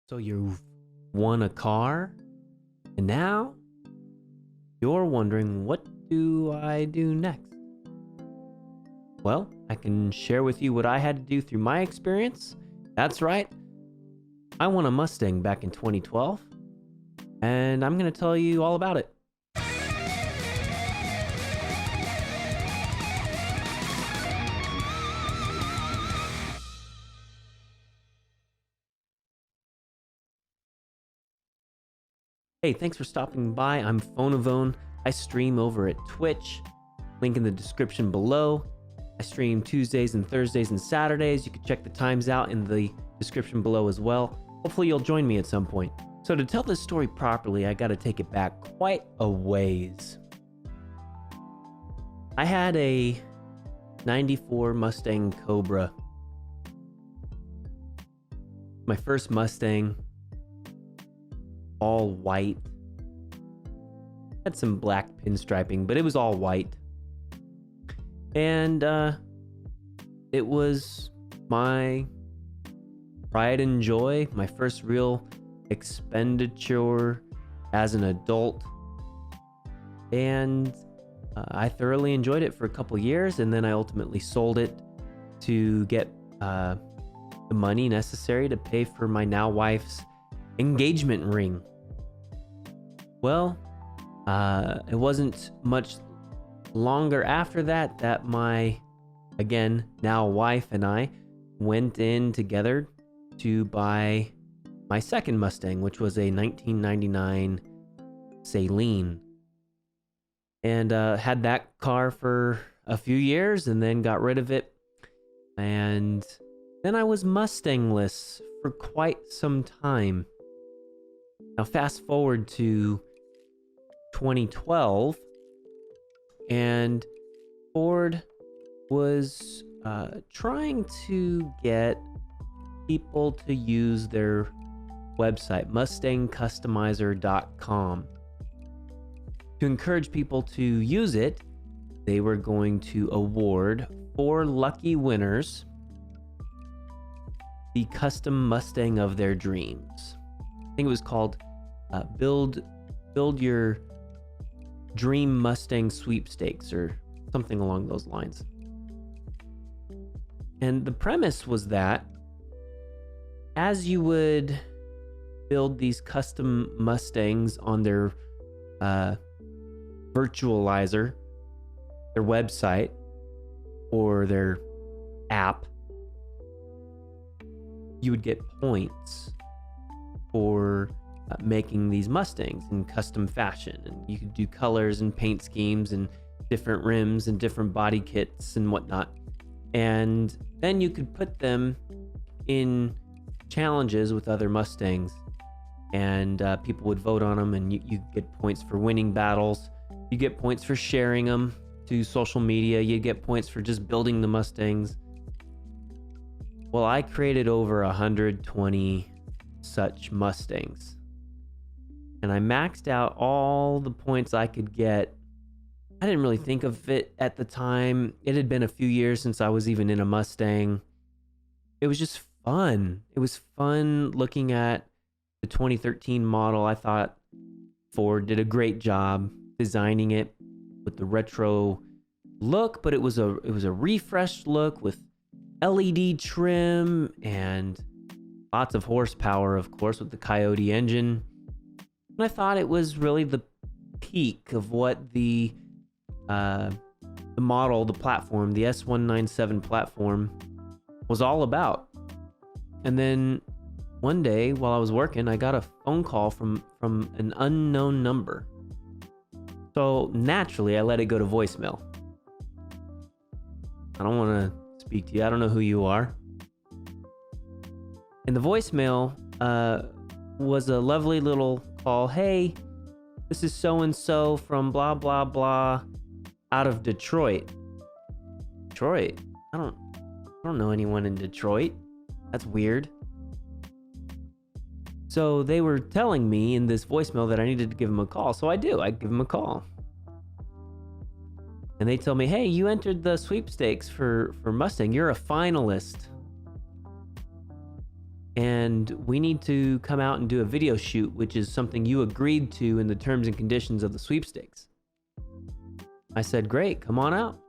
So you've won a car, and now you're wondering, what do I do next? Well, I can share with you what I had to do through my experience. That's right, I won a Mustang back in 2012, and I'm going to tell you all about it. Hey, thanks for stopping by. I'm Phonavone. I stream over at Twitch. Link in the description below. I stream Tuesdays and Thursdays and Saturdays. You can check the times out in the description below as well. Hopefully you'll join me at some point. So to tell this story properly, I got to take it back quite a ways. I had a 94 Mustang Cobra. My first Mustang. All white. Had some black pinstriping, but it was all white. And it was my pride and joy, my first real expenditure as an adult. And I thoroughly enjoyed it for a couple years, and then I ultimately sold it to get the money necessary to pay for my now wife's engagement ring. Well, it wasn't much longer after that my, again, now wife and I went in together to buy my second Mustang, which was a 1999 Saleen. And had that car for a few years and then got rid of it. And then I was Mustangless for quite some time. Now fast forward to 2012, and Ford was trying to get people to use their website, mustangcustomizer.com. To encourage people to use it, they were going to award 4 lucky winners the custom Mustang of their dreams. I think it was called Build Your Dream Mustang Sweepstakes or something along those lines. And the premise was that as you would build these custom Mustangs on their virtualizer, their website, or their app, you would get points for making these Mustangs in custom fashion. And you could do colors and paint schemes and different rims and different body kits and whatnot. And then you could put them in challenges with other Mustangs, and people would vote on them, and you get points for winning battles. You get points for sharing them to social media. You get points for just building the Mustangs. Well, I created over 120 such Mustangs, and I maxed out all the points I could get. I didn't really think of it at the time. It had been a few years since I was even in a Mustang. It was just fun. It was fun looking at the 2013 model. I thought Ford did a great job designing it with the retro look, but it was a refreshed look with LED trim and lots of horsepower, of course, with the Coyote engine. And I thought it was really the peak of what the model, the platform, the S197 platform was all about. And then one day while I was working, I got a phone call from an unknown number. So naturally, I let it go to voicemail. I don't want to speak to you. I don't know who you are. And the voicemail was a lovely little call. Hey, this is so-and-so from blah, blah, blah out of Detroit. Detroit? I don't know anyone in Detroit. That's weird. So they were telling me in this voicemail that I needed to give them a call. So I do. I give them a call. And they tell me, hey, you entered the sweepstakes for Mustang. You're a finalist. and we need to come out and do a video shoot, which is something you agreed to in the terms and conditions of the sweepstakes. I said, great, come on out.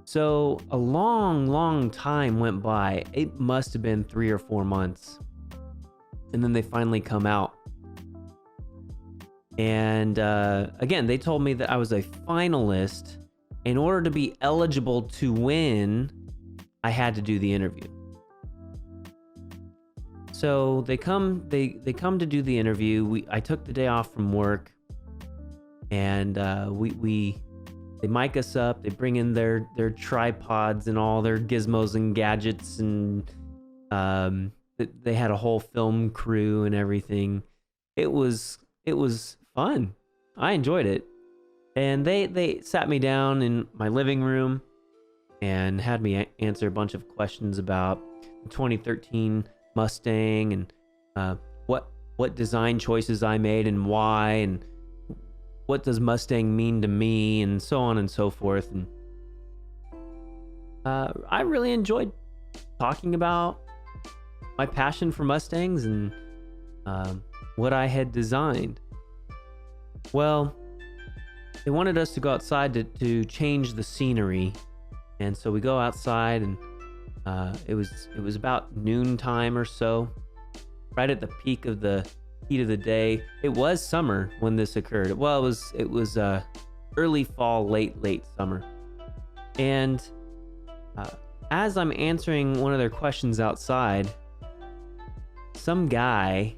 So a long time went by. It must have been 3 or 4 months. And then they finally come out. And again, they told me that I was a finalist. In order to be eligible to win, I had to do the interview. So they come to do the interview. I took the day off from work, and they mic us up. They bring in their tripods and all their gizmos and gadgets, and they had a whole film crew and everything. It was fun. I enjoyed it. And they sat me down in my living room and had me answer a bunch of questions about the 2013 Mustang and what design choices I made and why, and what does Mustang mean to me, and so on and so forth. And I really enjoyed talking about my passion for Mustangs and what I had designed. Well, they wanted us to go outside to change the scenery, and so we go outside, and it was about noontime or so, right at the peak of the heat of the day. It was summer when this occurred. Well, it was early fall, late summer. And as I'm answering one of their questions outside, some guy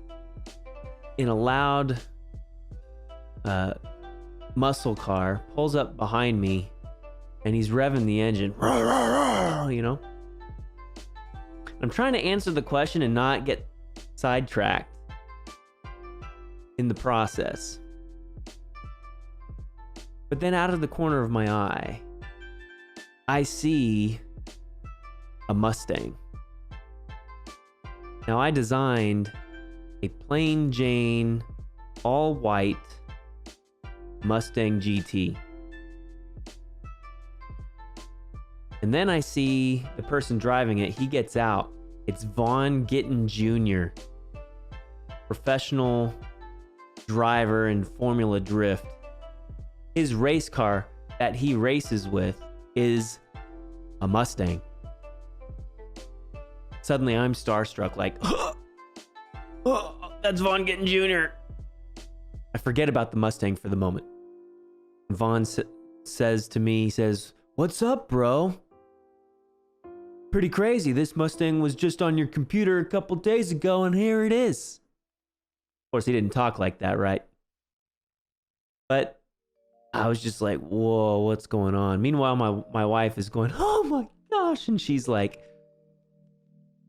in a loud muscle car pulls up behind me, and he's revving the engine, you know. I'm trying to answer the question and not get sidetracked in the process. But then out of the corner of my eye, I see a Mustang. Now, I designed a plain Jane, all white Mustang GT. And then I see the person driving it. He gets out. It's Vaughn Gittin Jr., professional driver in Formula Drift. His race car that he races with is a Mustang. Suddenly I'm starstruck, like, oh, that's Vaughn Gittin Jr. I forget about the Mustang for the moment. Vaughn says to me, he says, "What's up, bro? Pretty crazy. This Mustang was just on your computer a couple days ago, and here it is." Of course, he didn't talk like that, right? But I was just like, whoa, what's going on? Meanwhile, my wife is going, oh my gosh. And she's like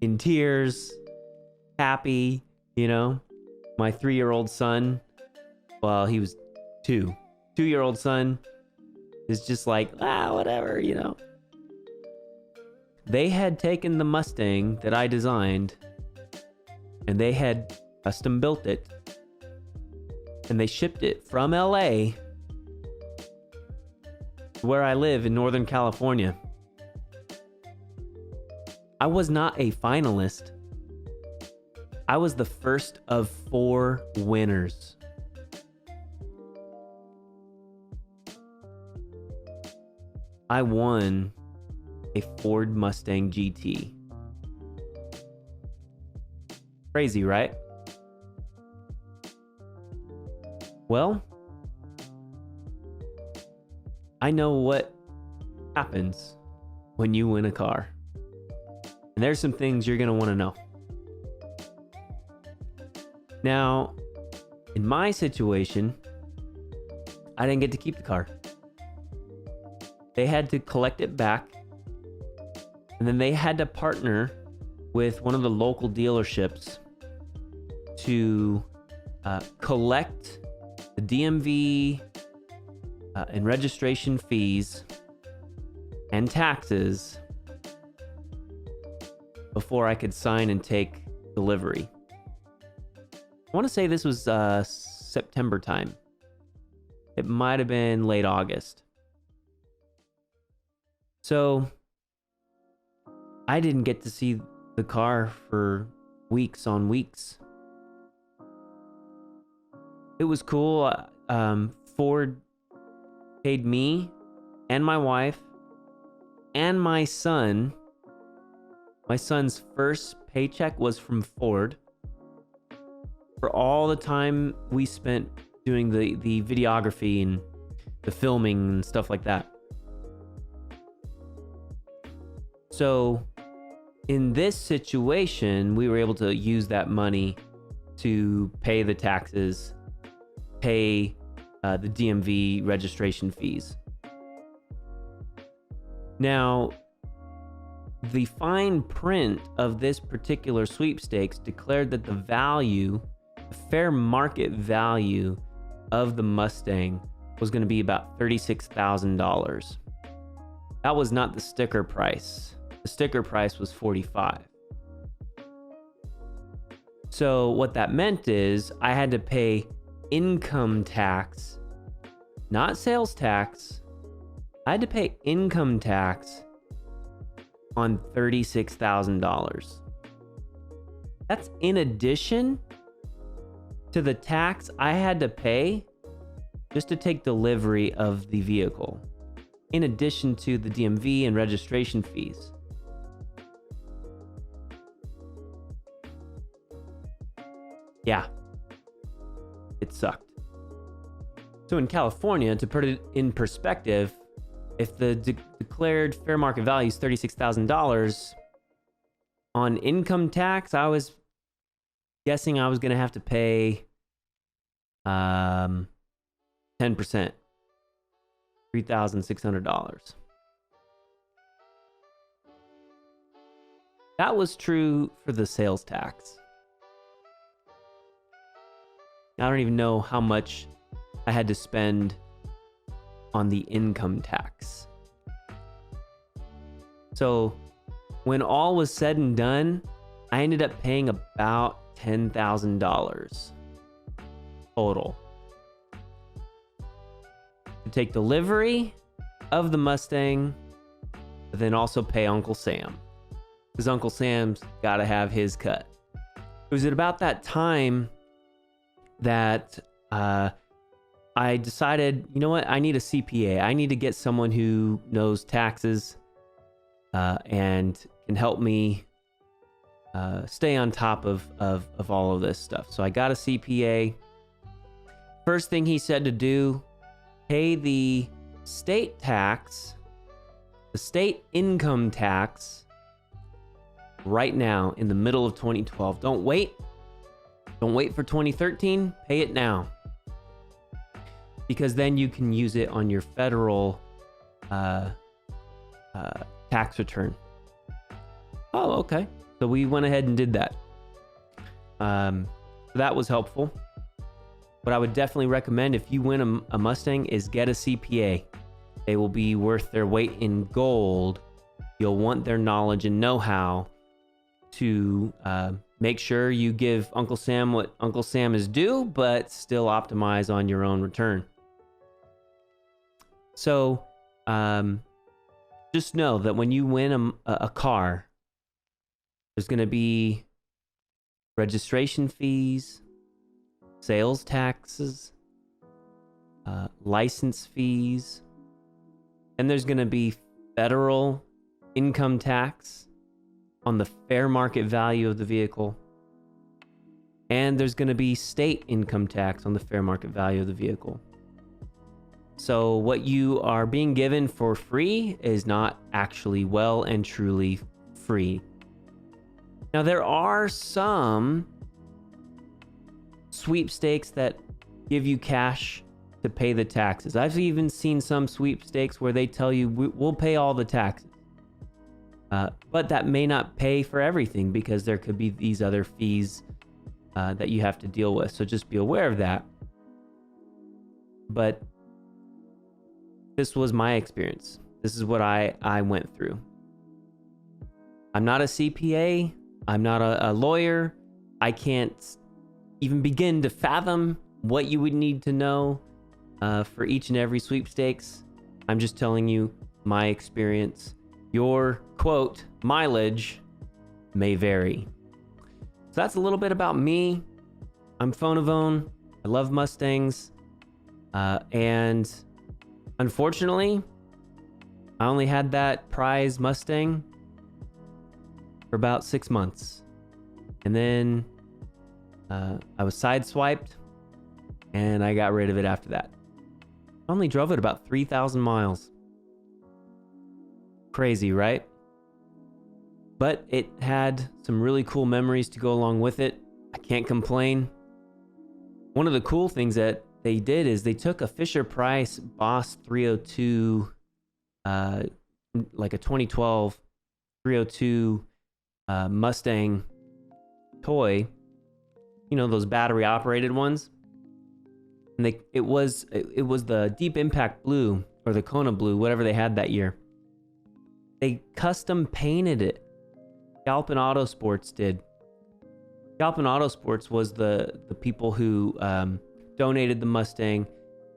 in tears, happy, you know. My 3-year-old son, well, he was 2. 2-year-old son is just like, whatever, you know. They had taken the Mustang that I designed, and they had custom built it, and they shipped it from LA to where I live in Northern California. I was not a finalist. I was the first of 4 winners. I won a Ford Mustang GT. Crazy, right? Well, I know what happens when you win a car. And there's some things you're going to want to know. Now, in my situation, I didn't get to keep the car. They had to collect it back, and then they had to partner with one of the local dealerships to collect the DMV and registration fees and taxes before I could sign and take delivery. I want to say this was September time. It might have been late August. So I didn't get to see the car for weeks on weeks. It was cool. Ford paid me and my wife and my son. My son's first paycheck was from Ford for all the time we spent doing the videography and the filming and stuff like that. So in this situation, we were able to use that money to pay the taxes, pay the DMV registration fees. Now, the fine print of this particular sweepstakes declared that the value, the fair market value of the Mustang was going to be about $36,000. That was not the sticker price. The sticker price was $45,000. So what that meant is I had to pay income tax, not sales tax. I had to pay income tax on $36,000. That's in addition to the tax I had to pay just to take delivery of the vehicle, in addition to the DMV and registration fees. Yeah, it sucked. So in California, to put it in perspective, if the declared fair market value is $36,000 on income tax, I was guessing I was going to have to pay 10%, $3,600. That was true for the sales tax. I don't even know how much I had to spend on the income tax. So when all was said and done, I ended up paying about $10,000 total to take delivery of the Mustang, but then also pay Uncle Sam, because Uncle Sam's got to have his cut. It was at about that time that I decided, you know what, I need a CPA. I need to get someone who knows taxes and can help me stay on top of all of this stuff. So I got a CPA. First thing he said to do, pay the state tax, the state income tax right now in the middle of 2012. Don't wait. Don't wait for 2013. Pay it now. Because then you can use it on your federal tax return. Oh, okay. So we went ahead and did that. So that was helpful. But I would definitely recommend, if you win a Mustang, is get a CPA. They will be worth their weight in gold. You'll want their knowledge and know-how to make sure you give Uncle Sam what Uncle Sam is due, but still optimize on your own return. So just know that when you win a car, there's going to be registration fees, sales taxes, license fees, and there's going to be federal income tax on the fair market value of the vehicle, and there's going to be state income tax on the fair market value of the vehicle. So what you are being given for free is not actually well and truly free. Now, there are some sweepstakes that give you cash to pay the taxes. I've even seen some sweepstakes where they tell you, we'll pay all the taxes. But that may not pay for everything, because there could be these other fees that you have to deal with. So just be aware of that. But this was my experience. This is what I went through. I'm not a CPA. I'm not a lawyer. I can't even begin to fathom what you would need to know for each and every sweepstakes. I'm just telling you my experience. Your quote mileage may vary. So that's a little bit about me. I'm Phonavone. I love Mustangs. And unfortunately, I only had that prize Mustang for about 6 months. And then I was sideswiped and I got rid of it after that. I only drove it about 3,000 miles. Crazy, right? But it had some really cool memories to go along with it. I can't complain. One of the cool things that they did is they took a Fisher-Price Boss 302, like a 2012 302 Mustang toy, you know, those battery operated ones, and it was the Deep Impact Blue or the Kona Blue, whatever they had that year. They custom painted it. Galpin Autosports did. Galpin Autosports was the people who donated the Mustang.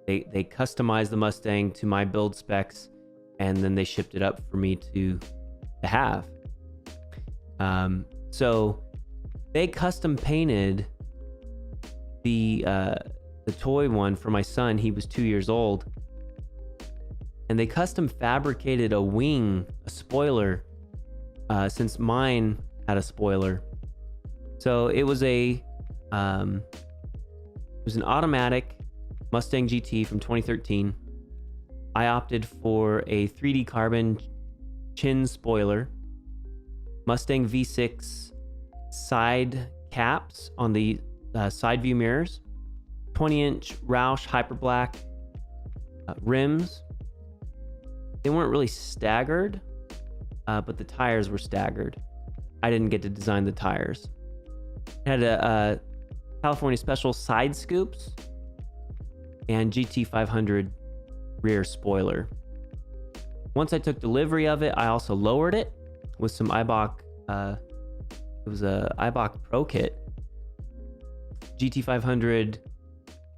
They customized the Mustang to my build specs, and then they shipped it up for me to have. So they custom painted the toy one for my son. He was 2 years old, and they custom fabricated a wing, a spoiler, since mine had a spoiler. So it was an automatic Mustang GT from 2013. I opted for a 3D carbon chin spoiler, Mustang V6 side caps on the side view mirrors, 20-inch Roush Hyper Black rims. They weren't really staggered, but the tires were staggered. I didn't get to design the tires. It had a California Special side scoops and GT500 rear spoiler. Once I took delivery of it, I also lowered it with some Eibach. It was a Eibach Pro Kit, GT500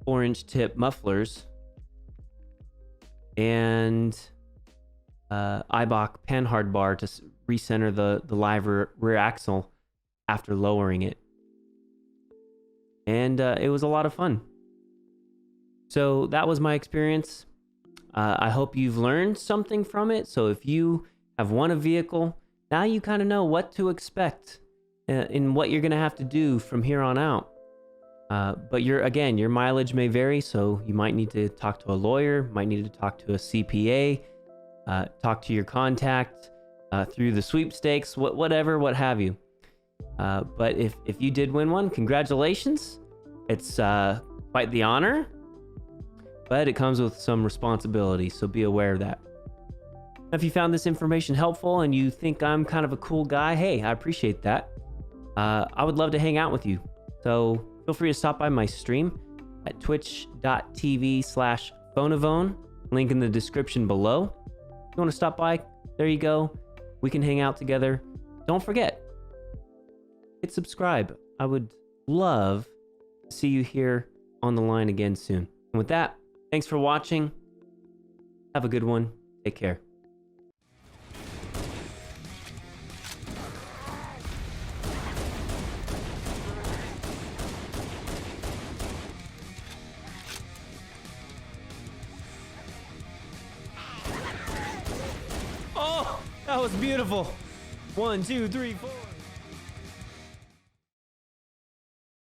4-inch tip mufflers, and Eibach panhard bar to recenter the live rear axle after lowering it. And it was a lot of fun. So that was my experience. I hope you've learned something from it. So if you have won a vehicle, now you kind of know what to expect in what you're going to have to do from here on out. But your mileage may vary, so you might need to talk to a lawyer, might need to talk to a CPA, talk to your contact through the sweepstakes, what have you. But if you did win one, congratulations. It's quite the honor, but it comes with some responsibility, so be aware of that. If you found this information helpful and you think I'm kind of a cool guy, hey, I appreciate that. I would love to hang out with you. So feel free to stop by my stream at twitch.tv/Phonavone. Link in the description below. If you want to stop by, there you go. We can hang out together. Don't forget, hit subscribe. I would love to see you here on the line again soon. And with that, thanks for watching. Have a good one. Take care. Oh, that was beautiful. 1, 2, 3, 4.